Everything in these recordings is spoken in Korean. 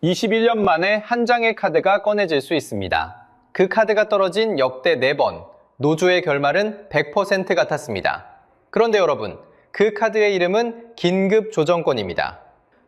21년 만에 한 장의 카드가 꺼내질 수 있습니다. 그 카드가 떨어진 역대 4번, 노조의 결말은 100% 같았습니다. 그런데 여러분, 그 카드의 이름은 긴급조정권입니다.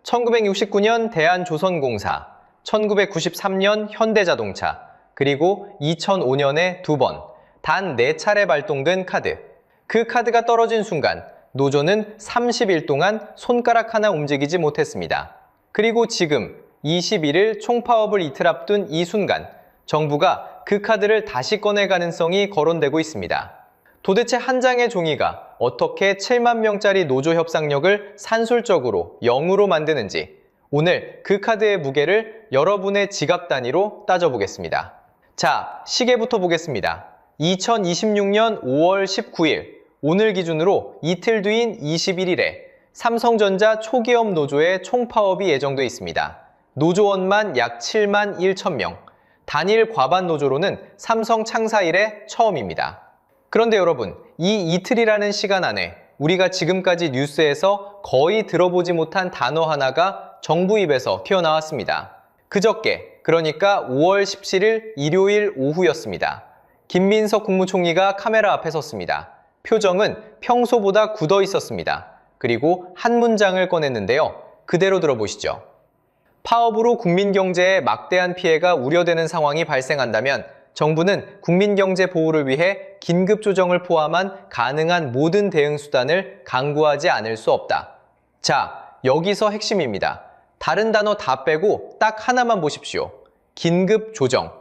1969년 대한조선공사, 1993년 현대자동차, 그리고 2005년에 2번, 단 4차례 발동된 카드. 그 카드가 떨어진 순간 노조는 30일 동안 손가락 하나 움직이지 못했습니다. 그리고 지금 21일 총파업을 이틀 앞둔 이 순간 정부가 그 카드를 다시 꺼낼 가능성이 거론되고 있습니다. 도대체 한 장의 종이가 어떻게 7만 명짜리 노조 협상력을 산술적으로 0으로 만드는지 오늘 그 카드의 무게를 여러분의 지갑 단위로 따져보겠습니다. 자, 시계부터 보겠습니다. 2026년 5월 19일 오늘 기준으로 이틀 뒤인 21일에 삼성전자 초기업 노조의 총파업이 예정돼 있습니다. 노조원만 약 7만 1천 명, 단일 과반 노조로는 삼성 창사 이래 처음입니다. 그런데 여러분, 이 이틀이라는 시간 안에 우리가 지금까지 뉴스에서 거의 들어보지 못한 단어 하나가 정부 입에서 튀어나왔습니다. 그저께, 그러니까 5월 17일 일요일 오후였습니다. 김민석 국무총리가 카메라 앞에 섰습니다. 표정은 평소보다 굳어 있었습니다. 그리고 한 문장을 꺼냈는데요. 그대로 들어보시죠. 파업으로 국민 경제에 막대한 피해가 우려되는 상황이 발생한다면 정부는 국민 경제 보호를 위해 긴급 조정을 포함한 가능한 모든 대응 수단을 강구하지 않을 수 없다. 자, 여기서 핵심입니다. 다른 단어 다 빼고 딱 하나만 보십시오. 긴급 조정.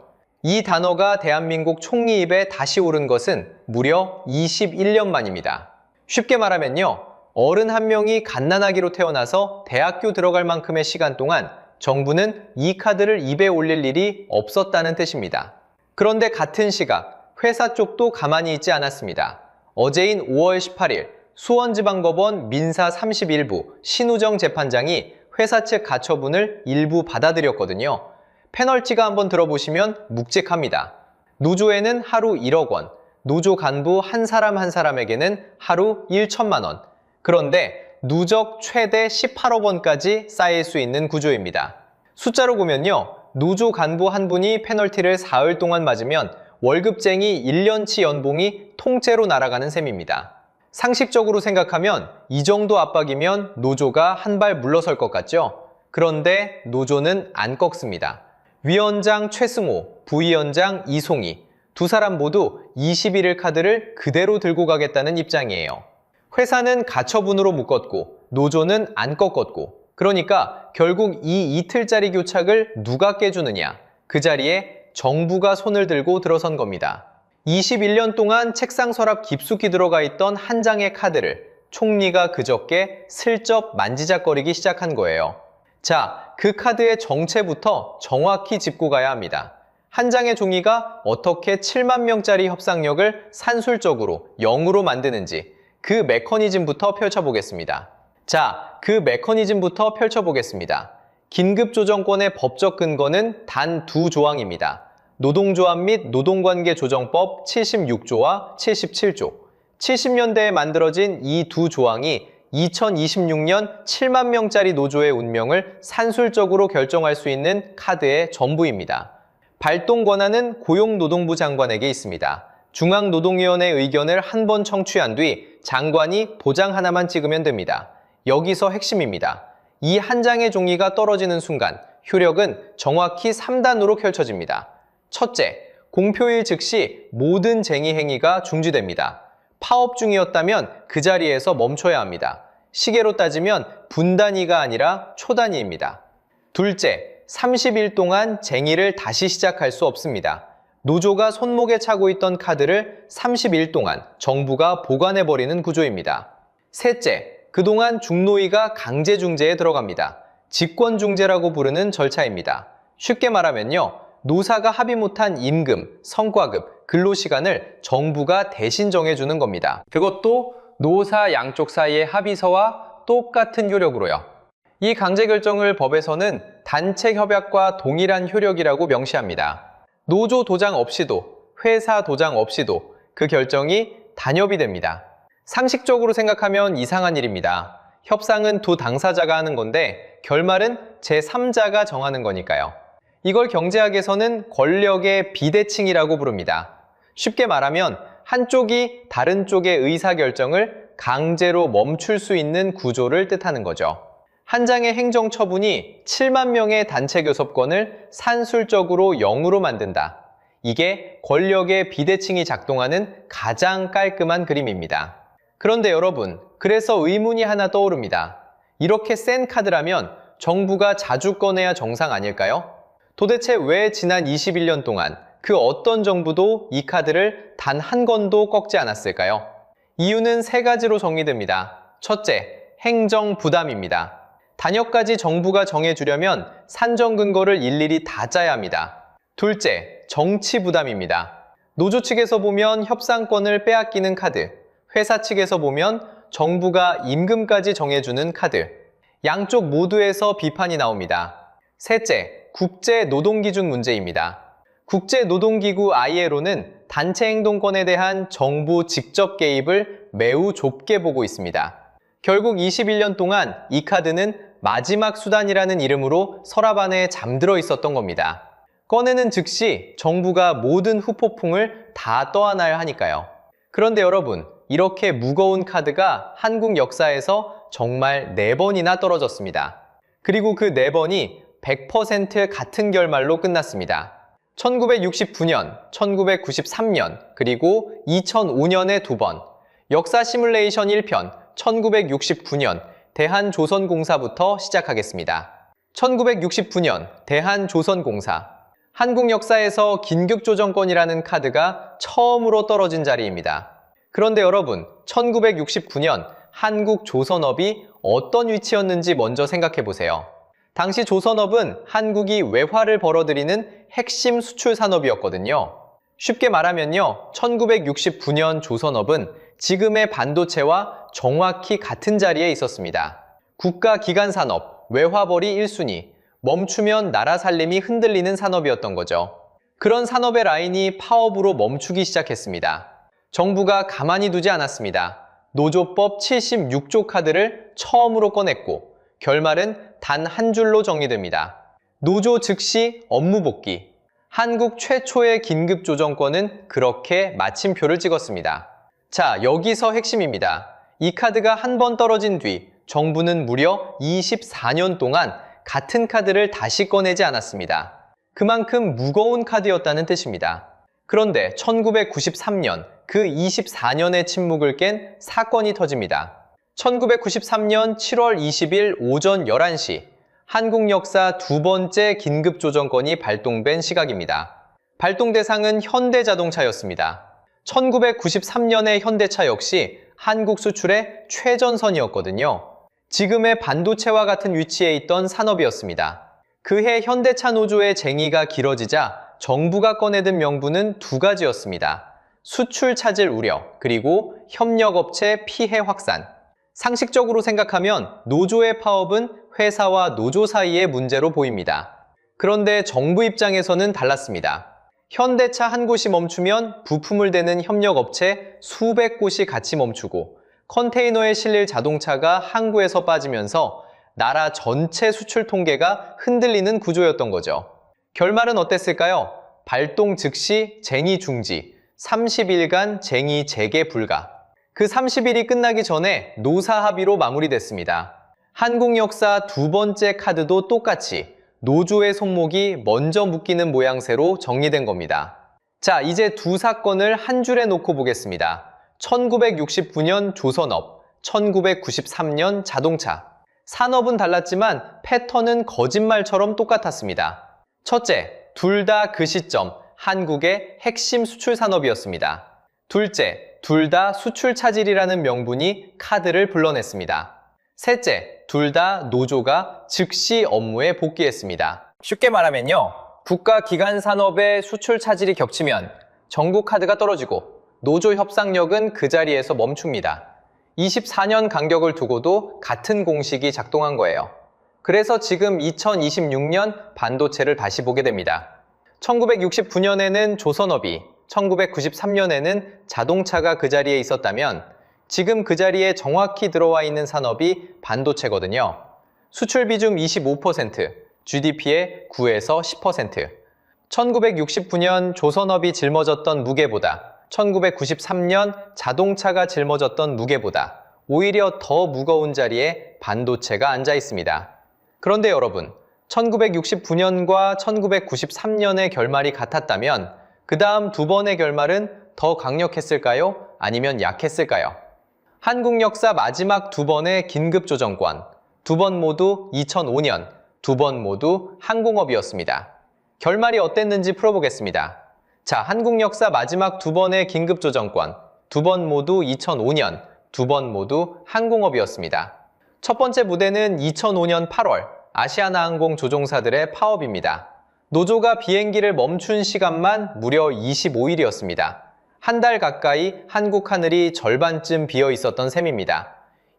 이 단어가 대한민국 총리 입에 다시 오른 것은 무려 21년 만입니다. 쉽게 말하면요. 어른 한 명이 갓난아기로 태어나서 대학교 들어갈 만큼의 시간 동안 정부는 이 카드를 입에 올릴 일이 없었다는 뜻입니다. 그런데 같은 시각, 회사 쪽도 가만히 있지 않았습니다. 어제인 5월 18일, 수원지방법원 민사 31부 신우정 재판장이 회사 측 가처분을 일부 받아들였거든요. 페널티가 한번 들어보시면 묵직합니다. 노조에는 하루 1억 원, 노조 간부 한 사람 한 사람에게는 하루 1천만 원. 그런데 누적 최대 18억 원까지 쌓일 수 있는 구조입니다. 숫자로 보면요. 노조 간부 한 분이 페널티를 사흘 동안 맞으면 월급쟁이 1년치 연봉이 통째로 날아가는 셈입니다. 상식적으로 생각하면 이 정도 압박이면 노조가 한 발 물러설 것 같죠? 그런데 노조는 안 꺾습니다. 위원장 최승호, 부위원장 이송희 두 사람 모두 21일 카드를 그대로 들고 가겠다는 입장이에요. 회사는 가처분으로 묶었고 노조는 안 꺾었고 그러니까 결국 이 이틀짜리 교착을 누가 깨주느냐 그 자리에 정부가 손을 들고 들어선 겁니다. 21년 동안 책상 서랍 깊숙이 들어가 있던 한 장의 카드를 총리가 그저께 슬쩍 만지작거리기 시작한 거예요. 자, 그 카드의 정체부터 정확히 짚고 가야 합니다. 한 장의 종이가 어떻게 7만 명짜리 협상력을 산술적으로 0으로 만드는지 그 메커니즘부터 펼쳐보겠습니다. 자, 그 메커니즘부터 펼쳐보겠습니다. 긴급조정권의 법적 근거는 단 2조항입니다. 노동조합 및 노동관계조정법 76조와 77조. 70년대에 만들어진 이 두 조항이 2026년 7만 명짜리 노조의 운명을 산술적으로 결정할 수 있는 카드의 전부입니다. 발동 권한은 고용노동부 장관에게 있습니다. 중앙노동위원회 의견을 한 번 청취한 뒤 장관이 보장 하나만 찍으면 됩니다. 여기서 핵심입니다. 이 한 장의 종이가 떨어지는 순간 효력은 정확히 3단으로 펼쳐집니다. 첫째, 공표일 즉시 모든 쟁의 행위가 중지됩니다. 파업 중이었다면 그 자리에서 멈춰야 합니다. 시계로 따지면 분단위가 아니라 초단위입니다. 둘째, 30일 동안 쟁의를 다시 시작할 수 없습니다. 노조가 손목에 차고 있던 카드를 30일 동안 정부가 보관해버리는 구조입니다. 셋째, 그동안 중노위가 강제중재에 들어갑니다. 직권중재라고 부르는 절차입니다. 쉽게 말하면요. 노사가 합의 못한 임금, 성과급, 근로시간을 정부가 대신 정해주는 겁니다. 그것도 노사 양쪽 사이의 합의서와 똑같은 효력으로요. 이 강제결정을 법에서는 단체 협약과 동일한 효력이라고 명시합니다. 노조 도장 없이도, 회사 도장 없이도 그 결정이 단협이 됩니다. 상식적으로 생각하면 이상한 일입니다. 협상은 두 당사자가 하는 건데 결말은 제3자가 정하는 거니까요. 이걸 경제학에서는 권력의 비대칭이라고 부릅니다. 쉽게 말하면 한쪽이 다른 쪽의 의사결정을 강제로 멈출 수 있는 구조를 뜻하는 거죠. 한 장의 행정처분이 7만 명의 단체 교섭권을 산술적으로 0으로 만든다. 이게 권력의 비대칭이 작동하는 가장 깔끔한 그림입니다. 그런데 여러분, 그래서 의문이 하나 떠오릅니다. 이렇게 센 카드라면 정부가 자주 꺼내야 정상 아닐까요? 도대체 왜 지난 21년 동안 그 어떤 정부도 이 카드를 단 한 건도 꺾지 않았을까요? 이유는 세 가지로 정리됩니다. 첫째, 행정 부담입니다. 단역까지 정부가 정해주려면 산정 근거를 일일이 다 짜야 합니다. 둘째, 정치 부담입니다. 노조 측에서 보면 협상권을 빼앗기는 카드, 회사 측에서 보면 정부가 임금까지 정해주는 카드. 양쪽 모두에서 비판이 나옵니다. 셋째, 국제노동기준 문제입니다. 국제노동기구 ILO는 단체 행동권에 대한 정부 직접 개입을 매우 좁게 보고 있습니다. 결국 21년 동안 이 카드는 마지막 수단이라는 이름으로 서랍 안에 잠들어 있었던 겁니다. 꺼내는 즉시 정부가 모든 후폭풍을 다 떠안아야 하니까요. 그런데 여러분, 이렇게 무거운 카드가 한국 역사에서 정말 4번이나 떨어졌습니다. 그리고 그 4번이 100% 같은 결말로 끝났습니다. 1969년, 1993년, 그리고 2005년에 2번, 역사 시뮬레이션 1편, 1969년, 대한조선공사부터 시작하겠습니다. 1969년, 대한조선공사. 한국 역사에서 긴급조정권이라는 카드가 처음으로 떨어진 자리입니다. 그런데 여러분, 1969년 한국조선업이 어떤 위치였는지 먼저 생각해 보세요. 당시 조선업은 한국이 외화를 벌어들이는 핵심 수출 산업이었거든요. 쉽게 말하면요, 1969년 조선업은 지금의 반도체와 정확히 같은 자리에 있었습니다. 국가기관산업, 외화벌이 1순위, 멈추면 나라 살림이 흔들리는 산업이었던 거죠. 그런 산업의 라인이 파업으로 멈추기 시작했습니다. 정부가 가만히 두지 않았습니다. 노조법 76조 카드를 처음으로 꺼냈고 결말은 단 한 줄로 정리됩니다. 노조 즉시 업무 복귀. 한국 최초의 긴급조정권은 그렇게 마침표를 찍었습니다. 자, 여기서 핵심입니다. 이 카드가 한 번 떨어진 뒤 정부는 무려 24년 동안 같은 카드를 다시 꺼내지 않았습니다. 그만큼 무거운 카드였다는 뜻입니다. 그런데 1993년, 그 24년의 침묵을 깬 사건이 터집니다. 1993년 7월 20일 오전 11시, 한국 역사 2번째 긴급조정권이 발동된 시각입니다. 발동 대상은 현대자동차였습니다. 1993년의 현대차 역시 한국 수출의 최전선이었거든요. 지금의 반도체와 같은 위치에 있던 산업이었습니다. 그해 현대차 노조의 쟁의가 길어지자 정부가 꺼내든 명분은 2가지였습니다. 수출 차질 우려, 그리고 협력업체 피해 확산. 상식적으로 생각하면 노조의 파업은 회사와 노조 사이의 문제로 보입니다. 그런데 정부 입장에서는 달랐습니다. 현대차 한 곳이 멈추면 부품을 대는 협력업체 수백 곳이 같이 멈추고 컨테이너에 실릴 자동차가 항구에서 빠지면서 나라 전체 수출 통계가 흔들리는 구조였던 거죠. 결말은 어땠을까요? 발동 즉시 쟁의 중지, 30일간 쟁의 재개 불가. 그 30일이 끝나기 전에 노사 합의로 마무리됐습니다. 한국 역사 2번째 카드도 똑같이 노조의 손목이 먼저 묶이는 모양새로 정리된 겁니다. 자, 이제 두 사건을 한 줄에 놓고 보겠습니다. 1969년 조선업, 1993년 자동차. 산업은 달랐지만 패턴은 거짓말처럼 똑같았습니다. 첫째, 둘 다 그 시점 한국의 핵심 수출 산업이었습니다. 둘째, 둘 다 수출 차질이라는 명분이 카드를 불러냈습니다. 셋째, 둘 다 노조가 즉시 업무에 복귀했습니다. 쉽게 말하면요, 국가기관 산업의 수출 차질이 겹치면 정부 카드가 떨어지고 노조 협상력은 그 자리에서 멈춥니다. 24년 간격을 두고도 같은 공식이 작동한 거예요. 그래서 지금 2026년 반도체를 다시 보게 됩니다. 1969년에는 조선업이, 1993년에는 자동차가 그 자리에 있었다면 지금 그 자리에 정확히 들어와 있는 산업이 반도체거든요. 수출 비중 25%, GDP의 9에서 10%. 1969년 조선업이 짊어졌던 무게보다 1993년 자동차가 짊어졌던 무게보다 오히려 더 무거운 자리에 반도체가 앉아 있습니다. 그런데 여러분, 1969년과 1993년의 결말이 같았다면 그 다음 두 번의 결말은 더 강력했을까요? 아니면 약했을까요? 한국 역사 마지막 두 번의 긴급조정권, 두 번 모두 2005년, 두 번 모두 항공업이었습니다. 결말이 어땠는지 풀어보겠습니다. 자, 한국 역사 마지막 두 번의 긴급조정권, 두 번 모두 2005년, 두 번 모두 항공업이었습니다. 첫 번째 무대는 2005년 8월 아시아나항공 조종사들의 파업입니다. 노조가 비행기를 멈춘 시간만 무려 25일이었습니다. 한 달 가까이 한국 하늘이 절반쯤 비어 있었던 셈입니다.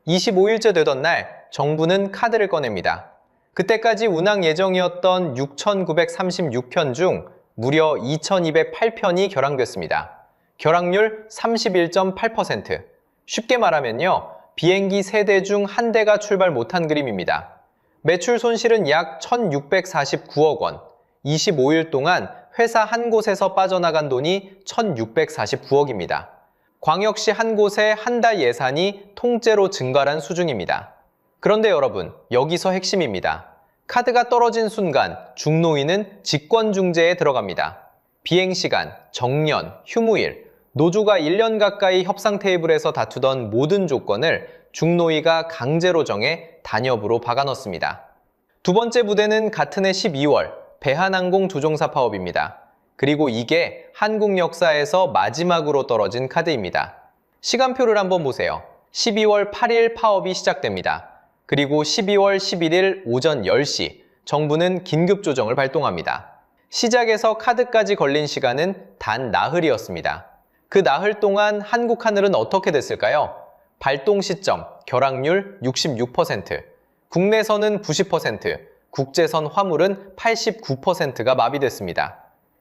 25일째 되던 날 정부는 카드를 꺼냅니다. 그때까지 운항 예정이었던 6,936편 중 무려 2,208편이 결항됐습니다. 결항률 31.8%. 쉽게 말하면요, 비행기 3대 중 1대가 출발 못한 그림입니다. 매출 손실은 약 1,649억 원, 25일 동안 회사 한 곳에서 빠져나간 돈이 1,649억입니다. 광역시 한 곳의 한 달 예산이 통째로 증발한 수준입니다. 그런데 여러분, 여기서 핵심입니다. 카드가 떨어진 순간 중노위는 직권중재에 들어갑니다. 비행시간, 정년, 휴무일, 노조가 1년 가까이 협상 테이블에서 다투던 모든 조건을 중노위가 강제로 정해 단협으로 박아넣습니다. 두 번째 부대는 같은 해 12월 대한항공 조종사 파업입니다. 그리고 이게 한국 역사에서 마지막으로 떨어진 카드입니다. 시간표를 한번 보세요. 12월 8일 파업이 시작됩니다. 그리고 12월 11일 오전 10시 정부는 긴급조정을 발동합니다. 시작에서 카드까지 걸린 시간은 단 나흘이었습니다. 그 나흘 동안 한국 하늘은 어떻게 됐을까요? 발동 시점, 결항률 66%, 국내선은 90%, 국제선 화물은 89%가 마비됐습니다.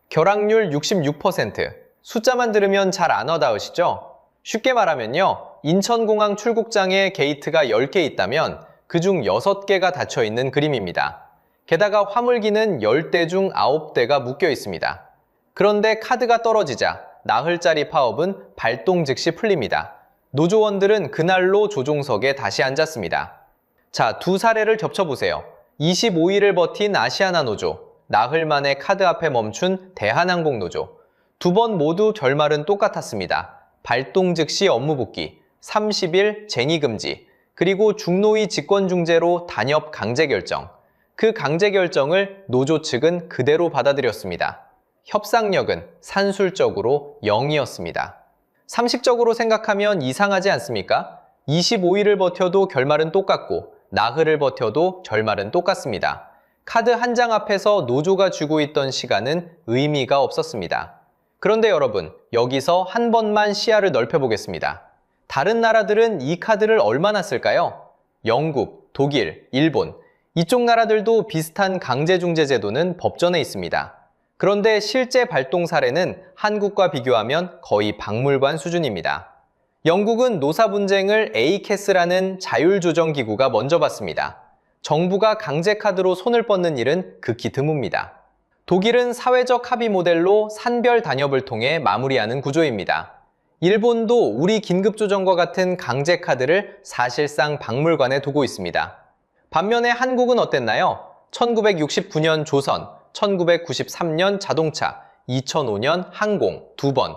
결항률 66%, 숫자만 들으면 잘 안 와닿으시죠? 쉽게 말하면요, 인천공항 출국장에 게이트가 10개 있다면 그중 6개가 닫혀있는 그림입니다. 게다가 화물기는 10대 중 9대가 묶여 있습니다. 그런데 카드가 떨어지자 나흘짜리 파업은 발동 즉시 풀립니다. 노조원들은 그날로 조종석에 다시 앉았습니다. 자, 두 사례를 겹쳐보세요. 25일을 버틴 아시아나 노조, 나흘 만에 카드 앞에 멈춘 대한항공 노조. 두 번 모두 결말은 똑같았습니다. 발동 즉시 업무 복귀, 30일 쟁의 금지, 그리고 중노위 직권중재로 단협 강제 결정. 그 강제 결정을 노조 측은 그대로 받아들였습니다. 협상력은 산술적으로 0이었습니다. 상식적으로 생각하면 이상하지 않습니까? 25일을 버텨도 결말은 똑같고 나흘을 버텨도 결말은 똑같습니다. 카드 한 장 앞에서 노조가 쥐고 있던 시간은 의미가 없었습니다. 그런데 여러분, 여기서 한 번만 시야를 넓혀보겠습니다. 다른 나라들은 이 카드를 얼마나 쓸까요? 영국, 독일, 일본, 이쪽 나라들도 비슷한 강제중재 제도는 법전에 있습니다. 그런데 실제 발동 사례는 한국과 비교하면 거의 박물관 수준입니다. 영국은 노사 분쟁을 ACAS라는 자율조정기구가 먼저 받습니다. 정부가 강제카드로 손을 뻗는 일은 극히 드뭅니다. 독일은 사회적 합의 모델로 산별 단협을 통해 마무리하는 구조입니다. 일본도 우리 긴급조정과 같은 강제카드를 사실상 박물관에 두고 있습니다. 반면에 한국은 어땠나요? 1969년 조선, 1993년 자동차, 2005년 항공 두 번,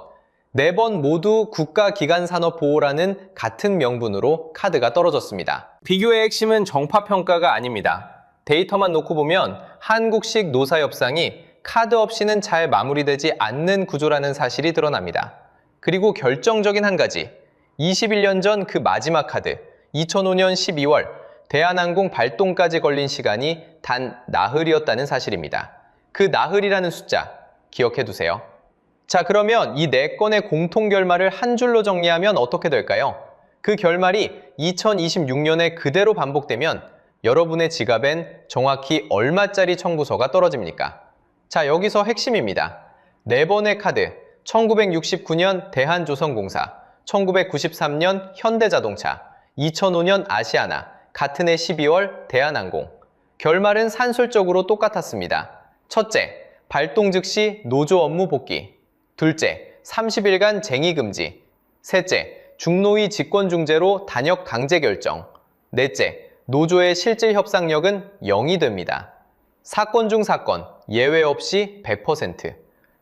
네 번 모두 국가기관산업보호라는 같은 명분으로 카드가 떨어졌습니다. 비교의 핵심은 정파평가가 아닙니다. 데이터만 놓고 보면 한국식 노사협상이 카드 없이는 잘 마무리되지 않는 구조라는 사실이 드러납니다. 그리고 결정적인 한 가지, 21년 전 그 마지막 카드, 2005년 12월 대한항공 발동까지 걸린 시간이 단 나흘이었다는 사실입니다. 그 나흘이라는 숫자 기억해 두세요. 자, 그러면 이 4건의 공통 결말을 한 줄로 정리하면 어떻게 될까요? 그 결말이 2026년에 그대로 반복되면 여러분의 지갑엔 정확히 얼마짜리 청구서가 떨어집니까? 자, 여기서 핵심입니다. 4번의 카드, 1969년 대한조선공사, 1993년 현대자동차, 2005년 아시아나, 같은 해 12월 대한항공. 결말은 산술적으로 똑같았습니다. 첫째, 발동 즉시 노조 업무 복귀. 둘째, 30일간 쟁의 금지. 셋째, 중노위 직권중재로 단역 강제 결정. 넷째, 노조의 실질 협상력은 0이 됩니다. 사건 중 사건, 예외 없이 100%.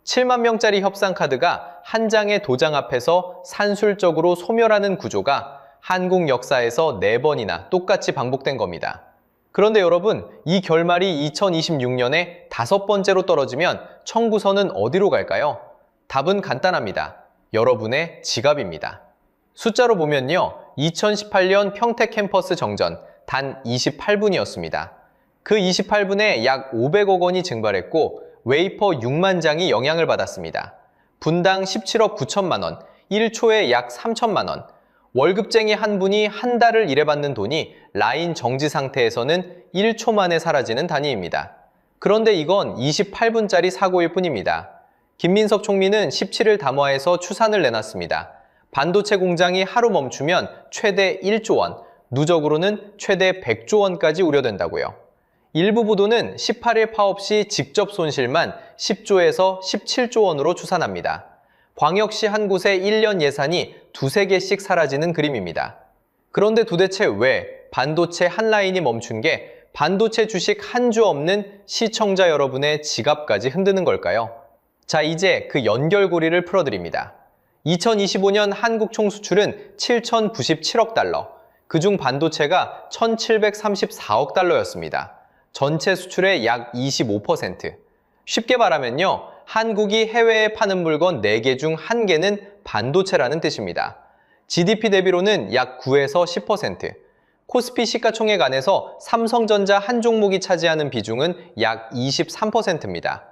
7만 명짜리 협상 카드가 한 장의 도장 앞에서 산술적으로 소멸하는 구조가 한국 역사에서 4번이나 똑같이 반복된 겁니다. 그런데 여러분, 이 결말이 2026년에 5번째로 떨어지면 청구서는 어디로 갈까요? 답은 간단합니다. 여러분의 지갑입니다. 숫자로 보면요, 2018년 평택 캠퍼스 정전 단 28분이었습니다. 그 28분에 약 500억 원이 증발했고 웨이퍼 6만 장이 영향을 받았습니다. 분당 17억 9천만 원, 1초에 약 3천만 원. 월급쟁이 한 분이 한 달을 일해받는 돈이 라인 정지 상태에서는 1초 만에 사라지는 단위입니다. 그런데 이건 28분짜리 사고일 뿐입니다. 김민석 총리는 17일 담화에서 추산을 내놨습니다. 반도체 공장이 하루 멈추면 최대 1조 원, 누적으로는 최대 100조 원까지 우려된다고요. 일부 보도는 18일 파업 시 직접 손실만 10조에서 17조 원으로 추산합니다. 광역시 한 곳의 1년 예산이 2~3개씩 사라지는 그림입니다. 그런데 도대체 왜 반도체 한 라인이 멈춘 게 반도체 주식 한 주 없는 시청자 여러분의 지갑까지 흔드는 걸까요? 자, 이제 그 연결고리를 풀어드립니다. 2025년 한국 총수출은 7,097억 달러, 그중 반도체가 1,734억 달러였습니다. 전체 수출의 약 25%. 쉽게 말하면요, 한국이 해외에 파는 물건 4개 중 1개는 반도체라는 뜻입니다. GDP 대비로는 약 9에서 10%. 코스피 시가총액 안에서 삼성전자 한 종목이 차지하는 비중은 약 23%입니다.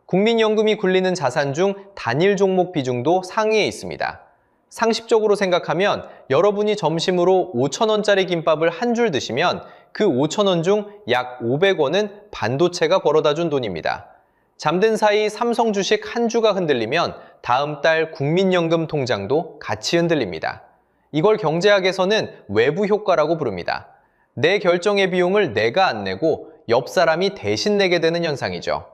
국민연금이 굴리는 자산 중 단일 종목 비중도 상위에 있습니다. 상식적으로 생각하면 여러분이 점심으로 5,000원짜리 김밥을 한 줄 드시면 그 5,000원 중 약 500원은 반도체가 벌어다 준 돈입니다. 잠든 사이 삼성 주식 한 주가 흔들리면 다음 달 국민연금 통장도 같이 흔들립니다. 이걸 경제학에서는 외부 효과라고 부릅니다. 내 결정의 비용을 내가 안 내고 옆 사람이 대신 내게 되는 현상이죠.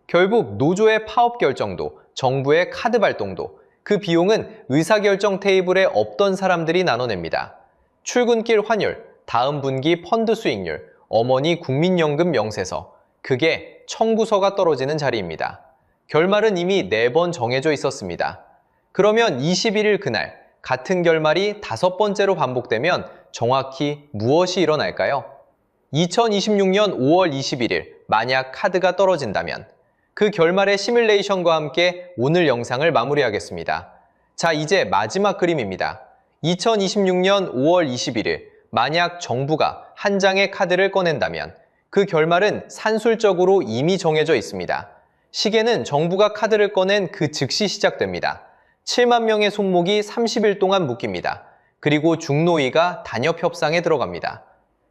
결국 노조의 파업 결정도, 정부의 카드 발동도, 그 비용은 의사결정 테이블에 없던 사람들이 나눠냅니다. 출근길 환율, 다음 분기 펀드 수익률, 어머니 국민연금 명세서, 그게 청구서가 떨어지는 자리입니다. 결말은 이미 4번 정해져 있었습니다. 그러면 21일 그날, 같은 결말이 5번째로 반복되면 정확히 무엇이 일어날까요? 2026년 5월 21일, 만약 카드가 떨어진다면 그 결말의 시뮬레이션과 함께 오늘 영상을 마무리하겠습니다. 자, 이제 마지막 그림입니다. 2026년 5월 21일, 만약 정부가 한 장의 카드를 꺼낸다면 그 결말은 산술적으로 이미 정해져 있습니다. 시계는 정부가 카드를 꺼낸 그 즉시 시작됩니다. 7만 명의 손목이 30일 동안 묶입니다. 그리고 중노위가 단협 협상에 들어갑니다.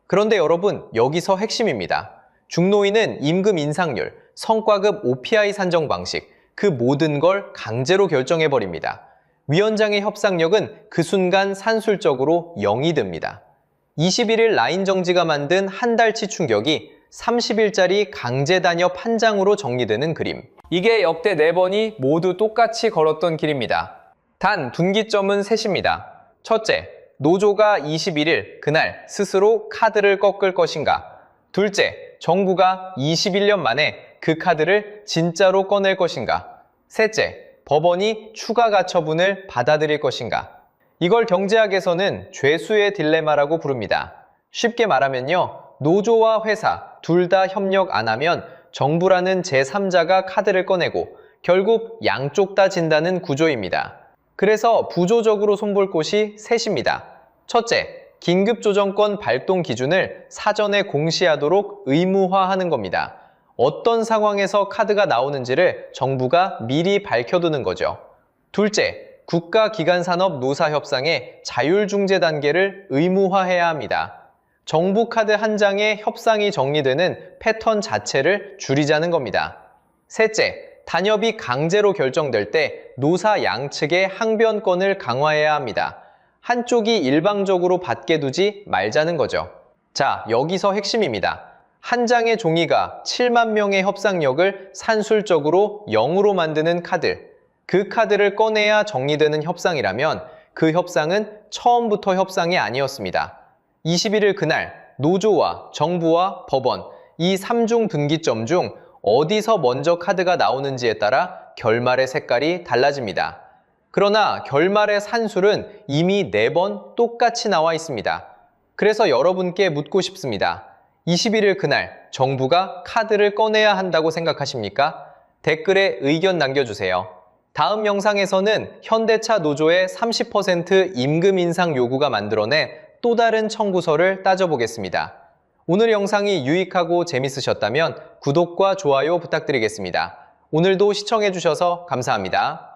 그런데 여러분, 여기서 핵심입니다. 중노위는 임금 인상률, 성과급 OPI 산정 방식, 그 모든 걸 강제로 결정해버립니다. 위원장의 협상력은 그 순간 산술적으로 0이 됩니다. 21일 라인 정지가 만든 한 달치 충격이 30일짜리 강제 단협 한 장으로 정리되는 그림. 이게 역대 4번이 모두 똑같이 걸었던 길입니다. 단 분기점은 셋입니다. 첫째, 노조가 21일 그날 스스로 카드를 꺾을 것인가. 둘째, 정부가 21년 만에 그 카드를 진짜로 꺼낼 것인가. 셋째, 법원이 추가 가처분을 받아들일 것인가. 이걸 경제학에서는 죄수의 딜레마라고 부릅니다. 쉽게 말하면요, 노조와 회사 둘 다 협력 안 하면 정부라는 제3자가 카드를 꺼내고 결국 양쪽 다 진다는 구조입니다. 그래서 부조적으로 손볼 곳이 셋입니다. 첫째, 긴급조정권 발동 기준을 사전에 공시하도록 의무화하는 겁니다. 어떤 상황에서 카드가 나오는지를 정부가 미리 밝혀두는 거죠. 둘째, 국가기관산업노사협상의 자율중재 단계를 의무화해야 합니다. 정부 카드 한 장에 협상이 정리되는 패턴 자체를 줄이자는 겁니다. 셋째, 단협이 강제로 결정될 때 노사 양측의 항변권을 강화해야 합니다. 한쪽이 일방적으로 받게 두지 말자는 거죠. 자, 여기서 핵심입니다. 한 장의 종이가 7만 명의 협상력을 산술적으로 0으로 만드는 카드. 그 카드를 꺼내야 정리되는 협상이라면 그 협상은 처음부터 협상이 아니었습니다. 21일 그날 노조와 정부와 법원 이 3중 분기점 중 어디서 먼저 카드가 나오는지에 따라 결말의 색깔이 달라집니다. 그러나 결말의 산술은 이미 4번 똑같이 나와 있습니다. 그래서 여러분께 묻고 싶습니다. 21일 그날 정부가 카드를 꺼내야 한다고 생각하십니까? 댓글에 의견 남겨주세요. 다음 영상에서는 현대차 노조의 30% 임금 인상 요구가 만들어낸 또 다른 청구서를 따져보겠습니다. 오늘 영상이 유익하고 재밌으셨다면 구독과 좋아요 부탁드리겠습니다. 오늘도 시청해주셔서 감사합니다.